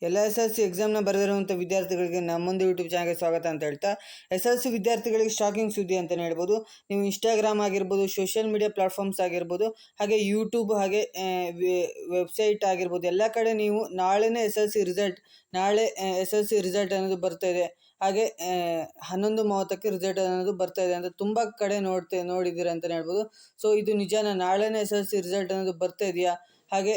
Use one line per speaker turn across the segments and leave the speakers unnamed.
ಎಲ್ಲ SSLC ಎಕ್ಸಾಮ್ನ ಬರೆದಿರುವಂಥ ವಿದ್ಯಾರ್ಥಿಗಳಿಗೆ ನಮ್ಮೊಂದು YouTube ಚಾನಲ್ಗೆ ಸ್ವಾಗತ ಅಂತ ಹೇಳ್ತಾ, SSLC ವಿದ್ಯಾರ್ಥಿಗಳಿಗೆ ಶಾಕಿಂಗ್ ಸುದ್ದಿ ಅಂತಲೇ ಹೇಳ್ಬೋದು. ನೀವು ಇನ್ಸ್ಟಾಗ್ರಾಮ್ ಆಗಿರ್ಬೋದು, ಸೋಷಿಯಲ್ ಮೀಡಿಯಾ ಪ್ಲಾಟ್ಫಾರ್ಮ್ಸ್ ಆಗಿರ್ಬೋದು, ಹಾಗೆ ಯೂಟ್ಯೂಬ್, ಹಾಗೆ ವೆಬ್ಸೈಟ್ ಆಗಿರ್ಬೋದು, ಎಲ್ಲ ಕಡೆ ನೀವು ನಾಳೆನೇ ನಾಳೆ SSLC ರಿಸಲ್ಟ್ ಅನ್ನೋದು ಬರ್ತಾ ಇದೆ. ಹಾಗೆ 11:30ಕ್ಕೆ ರಿಸಲ್ಟ್ ಅನ್ನೋದು ಬರ್ತಾ ಇದೆ ಅಂತ ತುಂಬ ಕಡೆ ನೋಡಿದ್ದೀರ ಅಂತಲೇ ಹೇಳ್ಬೋದು. ಸೊ ಇದು ನಿಜಾನ? ನಾಳೆನೇ SSLC ರಿಸಲ್ಟ್ ಅನ್ನೋದು ಬರ್ತಾ ಇದೆಯಾ? ಹಾಗೆ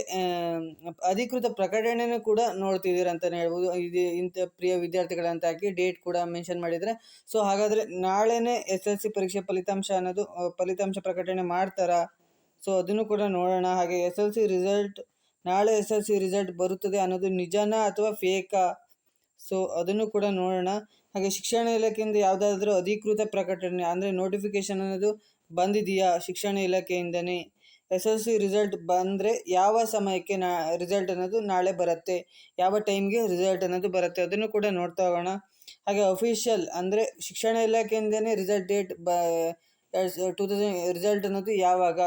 ಅಧಿಕೃತ ಪ್ರಕಟಣೆನೂ ಕೂಡ ನೋಡ್ತಿದ್ದೀರ ಅಂತಲೇ ಹೇಳ್ಬೋದು. ಇದು ಇಂಥ ಪ್ರಿಯ ವಿದ್ಯಾರ್ಥಿಗಳಂತ ಹಾಕಿ ಡೇಟ್ ಕೂಡ ಮೆನ್ಷನ್ ಮಾಡಿದರೆ. ಸೊ ಹಾಗಾದರೆ ನಾಳೆನೇ SSLC ಪರೀಕ್ಷೆ ಫಲಿತಾಂಶ ಪ್ರಕಟಣೆ ಮಾಡ್ತಾರಾ? ಸೊ ಅದನ್ನು ಕೂಡ ನೋಡೋಣ. ಹಾಗೆ ನಾಳೆ SSLC ರಿಸಲ್ಟ್ ಬರುತ್ತದೆ ಅನ್ನೋದು ನಿಜನಾ ಅಥವಾ ಫೇಕಾ? ಸೊ ಅದನ್ನು ಕೂಡ ನೋಡೋಣ. ಹಾಗೆ ಶಿಕ್ಷಣ ಇಲಾಖೆಯಿಂದ ಯಾವುದಾದ್ರೂ ಅಧಿಕೃತ ಪ್ರಕಟಣೆ ಅಂದರೆ ನೋಟಿಫಿಕೇಶನ್ ಅನ್ನೋದು ಬಂದಿದೆಯಾ ಶಿಕ್ಷಣ ಇಲಾಖೆಯಿಂದನೇ? SSLC ರಿಸಲ್ಟ್ ಬಂದರೆ ಯಾವ ಸಮಯಕ್ಕೆ ರಿಸಲ್ಟ್ ಅನ್ನೋದು ನಾಳೆ ಬರುತ್ತೆ, ಯಾವ ಟೈಮ್ಗೆ ರಿಸಲ್ಟ್ ಅನ್ನೋದು ಬರುತ್ತೆ, ಅದನ್ನು ಕೂಡ ನೋಡ್ತಾ ಹೋಗೋಣ. ಹಾಗೆ ಅಫಿಷಿಯಲ್ ಅಂದರೆ ಶಿಕ್ಷಣ ಇಲಾಖೆಯಿಂದನೇ ರಿಸಲ್ಟ್ ಡೇಟ್ ರಿಸಲ್ಟ್ ಅನ್ನೋದು ಯಾವಾಗ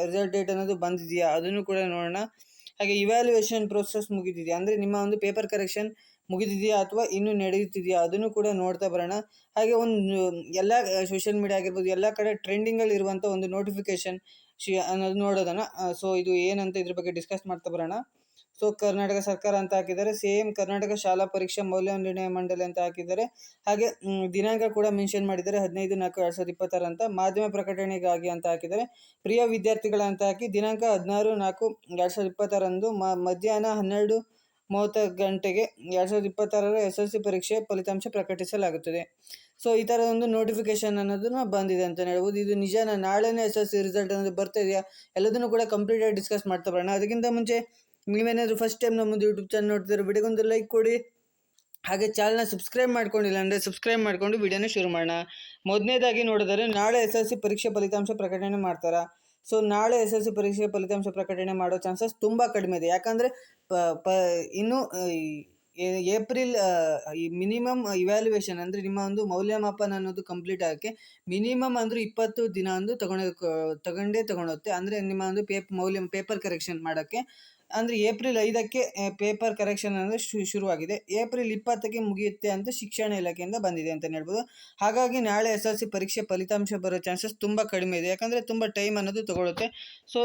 ರಿಸಲ್ಟ್ ಡೇಟ್ ಅನ್ನೋದು ಬಂದಿದೆಯಾ ಅದನ್ನು ಕೂಡ ನೋಡೋಣ. ಹಾಗೆ ಇವ್ಯಾಲ್ಯೂಯೇಷನ್ ಪ್ರೋಸೆಸ್ ಮುಗಿದಿದೆಯಾ ಅಂದರೆ ನಿಮ್ಮ ಒಂದು ಪೇಪರ್ ಕರೆಕ್ಷನ್ ಮುಗಿದಿದೆಯಾ ಅಥವಾ ಇನ್ನೂ ನಡೆಯುತ್ತಿದೆಯಾ ಅದನ್ನು ಕೂಡ ನೋಡ್ತಾ ಬರೋಣ. ಹಾಗೆ ಒಂದು ಎಲ್ಲ ಸೋಷಿಯಲ್ ಮೀಡಿಯಾ ಆಗಿರ್ಬೋದು, ಎಲ್ಲ ಕಡೆ ಟ್ರೆಂಡಿಂಗಲ್ಲಿ ಇರುವಂಥ ಒಂದು ನೋಟಿಫಿಕೇಶನ್ ಅನ್ನೋದು ನೋಡೋದನ್ನು. ಸೊ ಇದು ಏನಂತ ಇದ್ರ ಬಗ್ಗೆ ಡಿಸ್ಕಸ್ ಮಾಡ್ತಾ ಬರೋಣ. ಸೊ ಕರ್ನಾಟಕ ಸರ್ಕಾರ ಅಂತ ಹಾಕಿದ್ದಾರೆ, ಸೇಮ್ ಕರ್ನಾಟಕ ಶಾಲಾ ಪರೀಕ್ಷಾ ಮೌಲ್ಯನಿರ್ಣಯ ಮಂಡಳಿ ಅಂತ ಹಾಕಿದ್ದಾರೆ. ಹಾಗೆ ದಿನಾಂಕ ಕೂಡ ಮೆನ್ಷನ್ ಮಾಡಿದ್ದಾರೆ, 15/4/2026 ಅಂತ. ಮಾಧ್ಯಮ ಪ್ರಕಟಣೆಗಾಗಿ ಅಂತ ಹಾಕಿದ್ದಾರೆ. ಪ್ರಿಯ ವಿದ್ಯಾರ್ಥಿಗಳ ಅಂತ ಹಾಕಿ ದಿನಾಂಕ 16/4/2026 ಮಧ್ಯಾಹ್ನ 12:30 ಗಂಟೆಗೆ 2026 SSLC ಪರೀಕ್ಷೆ ಫಲಿತಾಂಶ ಪ್ರಕಟಿಸಲಾಗುತ್ತದೆ. ಸೊ ಈ ಥರ ಒಂದು ನೋಟಿಫಿಕೇಶನ್ ಅನ್ನೋದನ್ನ ಬಂದಿದೆ ಅಂತಲೇ ಹೇಳ್ಬೋದು. ಇದು ನಿಜಾನ? ನಾಳೆನೇ SSLC ರಿಸಲ್ಟ್ ಅನ್ನೋದು ಬರ್ತಾ ಇದೆಯಾ? ಎಲ್ಲದನ್ನು ಕೂಡ ಕಂಪ್ಲೀಟಾಗಿ ಡಿಸ್ಕಸ್ ಮಾಡ್ತಾ ಬರೋಣ. ಅದಕ್ಕಿಂತ ಮುಂಚೆ ನೀವೇನಾದರೂ ಫಸ್ಟ್ ಟೈಮ್ ನಮ್ಮದು ಯೂಟ್ಯೂಬ್ ಚಾನಲ್ ನೋಡ್ತಿದ್ರೆ ವಿಡಿಯೋಗೊಂದು ಲೈಕ್ ಕೊಡಿ. ಹಾಗೆ ಚಾನಲ್ನ ಸಬ್ಸ್ಕ್ರೈಬ್ ಮಾಡ್ಕೊಂಡಿಲ್ಲ ಅಂದರೆ ಸಬ್ಸ್ಕ್ರೈಬ್ ಮಾಡಿಕೊಂಡು ವಿಡಿಯೋನ ಶುರು ಮಾಡೋಣ. ಮೊದಲನೇದಾಗಿ ನೋಡಿದರೆ ನಾಳೆ SSLC ಪರೀಕ್ಷೆ ಫಲಿತಾಂಶ ಪ್ರಕಟಣೆ ಮಾಡ್ತಾರಾ? ಸೊ ನಾಳೆ SSLC ಪರೀಕ್ಷೆ ಫಲಿತಾಂಶ ಪ್ರಕಟಣೆ ಮಾಡೋ ಚಾನ್ಸಸ್ ತುಂಬ ಕಡಿಮೆ ಇದೆ. ಯಾಕಂದರೆ ಇನ್ನು ಏಪ್ರಿಲ್ ಈ ಮಿನಿಮಮ್ ಇವ್ಯಾಲ್ಯೂಯೇಷನ್ ಅಂದರೆ ನಿಮ್ಮ ಒಂದು ಮೌಲ್ಯಮಾಪನ ಅನ್ನೋದು ಕಂಪ್ಲೀಟ್ ಆಗೋಕ್ಕೆ ಮಿನಿಮಮ್ ಅಂದರೆ 20 ದಿನ ಒಂದು ತಗೊಳುತ್ತೆ. ಅಂದರೆ ನಿಮ್ಮ ಒಂದು ಪೇಪರ್ ಕರೆಕ್ಷನ್ ಮಾಡೋಕ್ಕೆ. ಅಂದರೆ ಏಪ್ರಿಲ್ 5ಕ್ಕೆ ಪೇಪರ್ ಕರೆಕ್ಷನ್ ಅಂದರೆ ಶುರುವಾಗಿದೆ. ಏಪ್ರಿಲ್ 20ಕ್ಕೆ ಮುಗಿಯುತ್ತೆ ಅಂತ ಶಿಕ್ಷಣ ಇಲಾಖೆಯಿಂದ ಬಂದಿದೆ ಅಂತಲೇ ಹೇಳ್ಬೋದು. ಹಾಗಾಗಿ ನಾಳೆ SSLC ಪರೀಕ್ಷೆ ಫಲಿತಾಂಶ ಬರೋ ಚಾನ್ಸಸ್ ತುಂಬ ಕಡಿಮೆ ಇದೆ. ಯಾಕಂದರೆ ತುಂಬ ಟೈಮ್ ಅನ್ನೋದು ತಗೊಳುತ್ತೆ. ಸೊ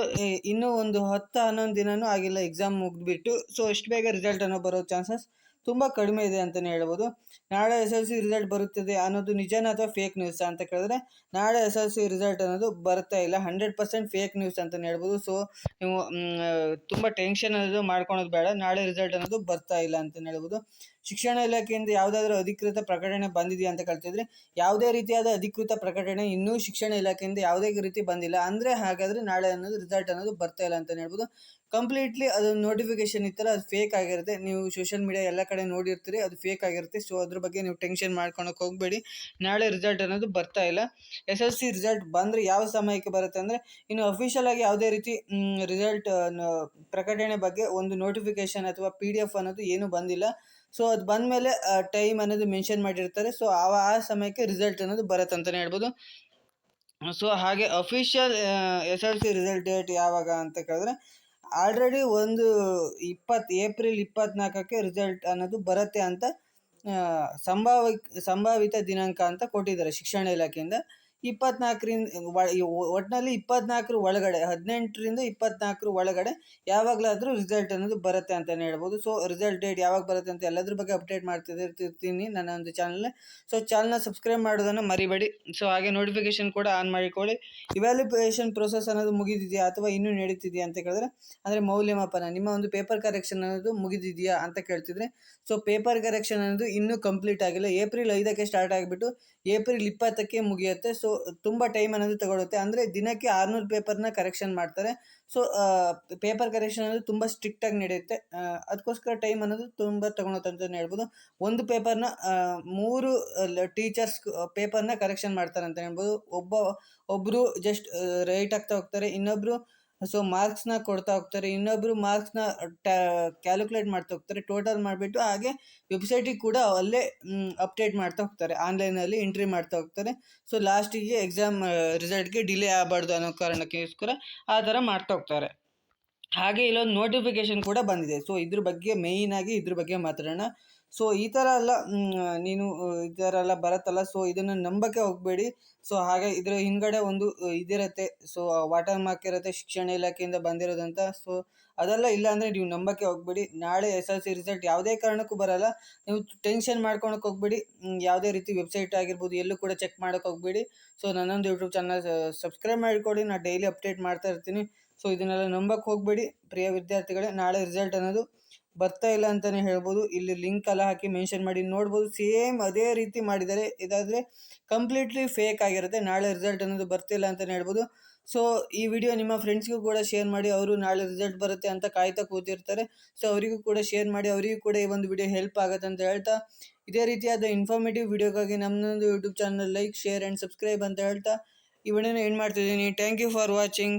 ಇನ್ನೂ ಒಂದು 10-11 ದಿನವೂ ಆಗಿಲ್ಲ ಎಕ್ಸಾಮ್ ಮುಗಿದ್ಬಿಟ್ಟು. ಸೊ ಎಷ್ಟು ಬೇಗ ರಿಸಲ್ಟ್ ಅನ್ನೋ ಬರೋ ಚಾನ್ಸಸ್ ತುಂಬ ಕಡಿಮೆ ಇದೆ ಅಂತಲೇ ಹೇಳ್ಬೋದು. ನಾಳೆ SSLC ರಿಸಲ್ಟ್ ಬರುತ್ತದೆ ಅನ್ನೋದು ನಿಜನಾ ಅಥವಾ ಫೇಕ್ ನ್ಯೂಸ್ ಅಂತ ಕೇಳಿದ್ರೆ, ನಾಳೆ SSLC ರಿಸಲ್ಟ್ ಅನ್ನೋದು ಬರ್ತಾ ಇಲ್ಲ, 100% ಫೇಕ್ ನ್ಯೂಸ್ ಅಂತಲೇ ಹೇಳ್ಬೋದು. ಸೊ ನೀವು ತುಂಬ ಟೆನ್ಷನ್ ಅನ್ನೋದು ಮಾಡ್ಕೊಳೋದು ಬೇಡ. ನಾಳೆ ರಿಸಲ್ಟ್ ಅನ್ನೋದು ಬರ್ತಾ ಇಲ್ಲ ಅಂತಲೇ ಹೇಳ್ಬೋದು. ಶಿಕ್ಷಣ ಇಲಾಖೆಯಿಂದ ಯಾವುದಾದ್ರೂ ಅಧಿಕೃತ ಪ್ರಕಟಣೆ ಬಂದಿದೆಯಾ ಅಂತ ಕೇಳ್ತಿದ್ರೆ, ಯಾವುದೇ ರೀತಿಯಾದ ಅಧಿಕೃತ ಪ್ರಕಟಣೆ ಇನ್ನೂ ಶಿಕ್ಷಣ ಇಲಾಖೆಯಿಂದ ಯಾವುದೇ ರೀತಿ ಬಂದಿಲ್ಲ. ಅಂದರೆ ಹಾಗಾದರೆ ನಾಳೆ ಅನ್ನೋದು ರಿಸಲ್ಟ್ ಅನ್ನೋದು ಬರ್ತಾ ಇಲ್ಲ ಅಂತಲೇ ಹೇಳ್ಬೋದು. ಕಂಪ್ಲೀಟ್ಲಿ ಅದೊಂದು ನೋಟಿಫಿಕೇಶನ್ ಇತ್ತಲ್ಲ, ಅದು ಫೇಕ್ ಆಗಿರುತ್ತೆ. ನೀವು ಸೋಷಿಯಲ್ ಮೀಡಿಯಾ ಎಲ್ಲ ಕಡೆ ನೋಡಿರ್ತೀರಿ, ಅದು ಫೇಕ್ ಆಗಿರುತ್ತೆ. ಸೊ ಅದ್ರ ಬಗ್ಗೆ ನೀವು ಟೆನ್ಷನ್ ಮಾಡ್ಕೊಳಕ್ಕೆ ಹೋಗಬೇಡಿ. ನಾಳೆ ರಿಸಲ್ಟ್ ಅನ್ನೋದು ಬರ್ತಾ ಇಲ್ಲ. SSLC ರಿಸಲ್ಟ್ ಬಂದರೆ ಯಾವ ಸಮಯಕ್ಕೆ ಬರುತ್ತೆ ಅಂದರೆ, ಇನ್ನು ಅಫಿಷಿಯಲ್ ಆಗಿ ಯಾವುದೇ ರೀತಿ ರಿಸಲ್ಟ್ ಪ್ರಕಟಣೆ ಬಗ್ಗೆ ಒಂದು ನೋಟಿಫಿಕೇಶನ್ ಅಥವಾ PDF ಅನ್ನೋದು ಏನೂ ಬಂದಿಲ್ಲ. ಸೊ ಅದು ಬಂದಮೇಲೆ ಟೈಮ್ ಅನ್ನೋದು ಮೆನ್ಷನ್ ಮಾಡಿರ್ತಾರೆ. ಸೊ ಆ ಸಮಯಕ್ಕೆ ರಿಸಲ್ಟ್ ಅನ್ನೋದು ಬರುತ್ತೆ ಅಂತಲೇ ಹೇಳ್ಬೋದು. ಸೊ ಹಾಗೆ ಅಫಿಷಿಯಲ್ SSLC ರಿಸಲ್ಟ್ ಡೇಟ್ ಯಾವಾಗ ಅಂತ ಕೇಳಿದ್ರೆ, ಆಲ್ರೆಡಿ ಒಂದು ಏಪ್ರಿಲ್ 24ಕ್ಕೆ ರಿಸಲ್ಟ್ ಅನ್ನೋದು ಬರುತ್ತೆ ಅಂತ ಸಂಭಾವಿತ ದಿನಾಂಕ ಅಂತ ಕೊಟ್ಟಿದ್ದಾರೆ ಶಿಕ್ಷಣ ಇಲಾಖೆಯಿಂದ. 24ರಿಂದ ಒಟ್ಟಿನಲ್ಲಿ 24 ಒಳಗಡೆ, 18ರಿಂದ 24 ಒಳಗಡೆ ಯಾವಾಗಲಾದರೂ ರಿಸಲ್ಟ್ ಅನ್ನೋದು ಬರುತ್ತೆ ಅಂತಲೇ ಹೇಳ್ಬೋದು. ಸೊ ರಿಸಲ್ಟ್ ಡೇಟ್ ಯಾವಾಗ ಬರುತ್ತೆ ಅಂತ ಎಲ್ಲದ್ರ ಬಗ್ಗೆ ಅಪ್ಡೇಟ್ ಮಾಡ್ತಿರ್ತೀನಿ ನನ್ನ ಒಂದು ಚಾನಲ್. ಸೊ ಚಾನಲ್ನ ಸಬ್ಸ್ಕ್ರೈಬ್ ಮಾಡೋದನ್ನು ಮರಿಬೇಡಿ. ಸೊ ಹಾಗೆ ನೋಟಿಫಿಕೇಶನ್ ಕೂಡ ಆನ್ ಮಾಡಿಕೊಳ್ಳಿ. ಇವ್ಯಾಲ್ಯೂಯೇಷನ್ ಪ್ರೊಸೆಸ್ ಅನ್ನೋದು ಮುಗಿದಿದೆಯಾ ಅಥವಾ ಇನ್ನೂ ನಡೀತಿದೆಯಾ ಅಂತ ಕೇಳಿದ್ರೆ, ಅಂದರೆ ಮೌಲ್ಯಮಾಪನ, ನಿಮ್ಮ ಒಂದು ಪೇಪರ್ ಕರೆಕ್ಷನ್ ಅನ್ನೋದು ಮುಗಿದಿದೆಯಾ ಅಂತ ಕೇಳ್ತಿದ್ರೆ, ಸೊ ಪೇಪರ್ ಕರೆಕ್ಷನ್ ಅನ್ನೋದು ಇನ್ನೂ ಕಂಪ್ಲೀಟ್ ಆಗಿಲ್ಲ. ಏಪ್ರಿಲ್ 5ಕ್ಕೆ ಸ್ಟಾರ್ಟ್ ಆಗಿಬಿಟ್ಟು ಏಪ್ರಿಲ್ 20ಕ್ಕೆ ಮುಗಿಯುತ್ತೆ. ಸೊ ತುಂಬ ಟೈಮ್ ಅನ್ನೋದು ತಗೊಳುತ್ತೆ. ಅಂದರೆ ದಿನಕ್ಕೆ 600 ಪೇಪರ್ನ ಕರೆಕ್ಷನ್ ಮಾಡ್ತಾರೆ. ಸೊ ಪೇಪರ್ ಕರೆಕ್ಷನ್ ಅನ್ನೋದು ತುಂಬ ಸ್ಟ್ರಿಕ್ಟಾಗಿ ನಡೆಯುತ್ತೆ. ಅದಕ್ಕೋಸ್ಕರ ಟೈಮ್ ಅನ್ನೋದು ತುಂಬ ತಗೊಳುತ್ತೆ ಅಂತಲೇ ಹೇಳ್ಬೋದು. ಒಂದು ಪೇಪರ್ನ 3 ಟೀಚರ್ಸ್ ಪೇಪರ್ನ ಕರೆಕ್ಷನ್ ಮಾಡ್ತಾರೆ ಅಂತ ಹೇಳ್ಬೋದು. ಒಬ್ಬರು ಜಸ್ಟ್ ರೈಟ್ ಆಗ್ತಾ ಹೋಗ್ತಾರೆ, ಇನ್ನೊಬ್ಬರು ಸೊ ಮಾರ್ಕ್ಸ್ನ ಕೊಡ್ತಾ ಹೋಗ್ತಾರೆ, ಇನ್ನೊಬ್ಬರು ಮಾರ್ಕ್ಸ್ನ ಕ್ಯಾಲ್ಕುಲೇಟ್ ಮಾಡ್ತಾ ಹೋಗ್ತಾರೆ, ಟೋಟಲ್ ಮಾಡಿಬಿಟ್ಟು ಹಾಗೆ ವೆಬ್ಸೈಟಿಗೆ ಕೂಡ ಅಲ್ಲೇ ಅಪ್ಡೇಟ್ ಮಾಡ್ತಾ ಹೋಗ್ತಾರೆ, ಆನ್ಲೈನಲ್ಲಿ ಎಂಟ್ರಿ ಮಾಡ್ತಾ ಹೋಗ್ತಾರೆ. ಸೊ ಲಾಸ್ಟಿಗೆ ಎಕ್ಸಾಮ್ ರಿಸಲ್ಟ್ಗೆ ಡಿಲೇ ಆಗಬಾರ್ದು ಅನ್ನೋ ಕಾರಣಕ್ಕೋಸ್ಕರ ಆ ಥರ ಮಾಡ್ತಾ ಹೋಗ್ತಾರೆ. ಹಾಗೆ ಇಲ್ಲೊಂದು ನೋಟಿಫಿಕೇಶನ್ ಕೂಡ ಬಂದಿದೆ. ಸೊ ಇದ್ರ ಬಗ್ಗೆ ಮೇಯ್ನಾಗಿ ಇದ್ರ ಬಗ್ಗೆ ಮಾತಾಡೋಣ. ಸೊ ಈ ಥರ ಎಲ್ಲ ನೀನು ಈ ಥರ ಎಲ್ಲ ಬರುತ್ತಲ್ಲ, ಸೊ ಇದನ್ನು ನಂಬಕ್ಕೆ ಹೋಗಬೇಡಿ. ಸೊ ಹಾಗೆ ಇದರ ಹಿಂದ್ಗಡೆ ಒಂದು ಇದಿರುತ್ತೆ, ಸೊ ವಾಟರ್ ಮಾರ್ಕ್ ಇರುತ್ತೆ, ಶಿಕ್ಷಣ ಇಲಾಖೆಯಿಂದ ಬಂದಿರೋದಂತ. ಸೊ ಅದೆಲ್ಲ ಇಲ್ಲ ಅಂದರೆ ನೀವು ನಂಬಕ್ಕೆ ಹೋಗಬೇಡಿ. ನಾಳೆ SSLC ರಿಸಲ್ಟ್ ಯಾವುದೇ ಕಾರಣಕ್ಕೂ ಬರಲ್ಲ. ನೀವು ಟೆನ್ಷನ್ ಮಾಡ್ಕೊಳಕ್ಕೆ ಹೋಗಬೇಡಿ. ಯಾವುದೇ ರೀತಿ ವೆಬ್ಸೈಟ್ ಆಗಿರ್ಬೋದು ಎಲ್ಲೂ ಕೂಡ ಚೆಕ್ ಮಾಡೋಕ್ಕೆ ಹೋಗಬೇಡಿ. ಸೊ ನನ್ನೊಂದು ಯೂಟ್ಯೂಬ್ ಚಾನಲ್ ಸಬ್ಸ್ಕ್ರೈಬ್ ಮಾಡಿಕೊಳ್ಳಿ, ನಾನು ಡೈಲಿ ಅಪ್ಡೇಟ್ ಮಾಡ್ತಾ ಇರ್ತೀನಿ. ಸೊ ಇದನ್ನೆಲ್ಲ ನಂಬಕ್ಕೆ ಹೋಗಬೇಡಿ ಪ್ರಿಯ ವಿದ್ಯಾರ್ಥಿಗಳೇ. ನಾಳೆ ರಿಸಲ್ಟ್ ಅನ್ನೋದು ಬರ್ತಾ ಇಲ್ಲ ಅಂತಲೇ ಹೇಳ್ಬೋದು. ಇಲ್ಲಿ ಲಿಂಕ್ ಎಲ್ಲ ಹಾಕಿ ಮೆನ್ಷನ್ ಮಾಡಿ ನೋಡ್ಬೋದು. ಸೇಮ್ ಅದೇ ರೀತಿ ಮಾಡಿದ್ದಾರೆ. ಇದಾದರೆ ಕಂಪ್ಲೀಟ್ಲಿ ಫೇಕ್ ಆಗಿರುತ್ತೆ. ನಾಳೆ ರಿಸಲ್ಟ್ ಅನ್ನೋದು ಬರ್ತಿಲ್ಲ ಅಂತಲೇ ಹೇಳ್ಬೋದು. ಸೊ ಈ ವಿಡಿಯೋ ನಿಮ್ಮ ಫ್ರೆಂಡ್ಸ್ಗೂ ಕೂಡ ಶೇರ್ ಮಾಡಿ. ಅವರು ನಾಳೆ ರಿಸಲ್ಟ್ ಬರುತ್ತೆ ಅಂತ ಕಾಯ್ತಾ ಕೂತಿರ್ತಾರೆ. ಸೊ ಅವರಿಗೂ ಕೂಡ ಶೇರ್ ಮಾಡಿ, ಅವರಿಗೂ ಕೂಡ ಈ ಒಂದು ವಿಡಿಯೋ ಹೆಲ್ಪ್ ಆಗುತ್ತೆ ಅಂತ ಹೇಳ್ತಾ, ಇದೇ ರೀತಿಯಾದ ಇನ್ಫಾರ್ಮೇಟಿವ್ ವಿಡಿಯೋಗಾಗಿ ನಮ್ಮದೊಂದು YouTube channel like, share and subscribe ಅಂತ ಹೇಳ್ತಾ ಈ ವಿಡಿಯೋನ ಎಂಡ್ ಮಾಡ್ತಿದ್ದೀನಿ. Thank you for watching.